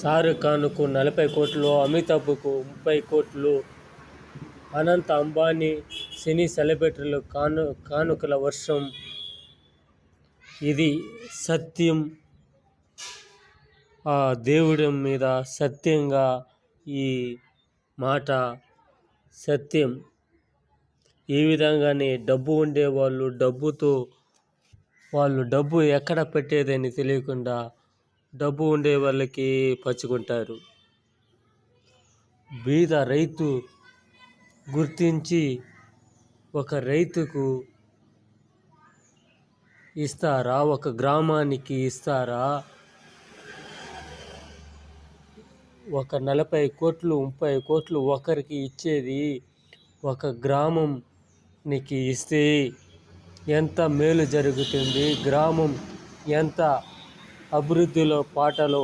షారుఖ్ ఖాన్కు 40 కోట్లు, అమితాబ్కు 30 కోట్లు, అనంత అంబానీ, సినీ సెలబ్రిటీల కానుకల వర్షం. ఇది సత్యం. ఆ దేవుడి మీద సత్యంగా ఈ మాట సత్యం. ఈ విధంగానే డబ్బు ఉండేవాళ్ళు డబ్బు ఎక్కడ పెట్టేదని తెలియకుండా డబ్బు ఉండే వాళ్ళకి పంచుకుంటారు. బీద రైతు గుర్తించి ఒక రైతుకు ఇస్తారా? ఒక గ్రామానికి ఇస్తారా? ఒక 40 కోట్లు 30 కోట్లు ఒకరికి ఇచ్చేది ఒక గ్రామంనికి ఇస్తే ఎంత మేలు జరుగుతుంది? గ్రామం ఎంత అభివృద్ధిలో పాటలో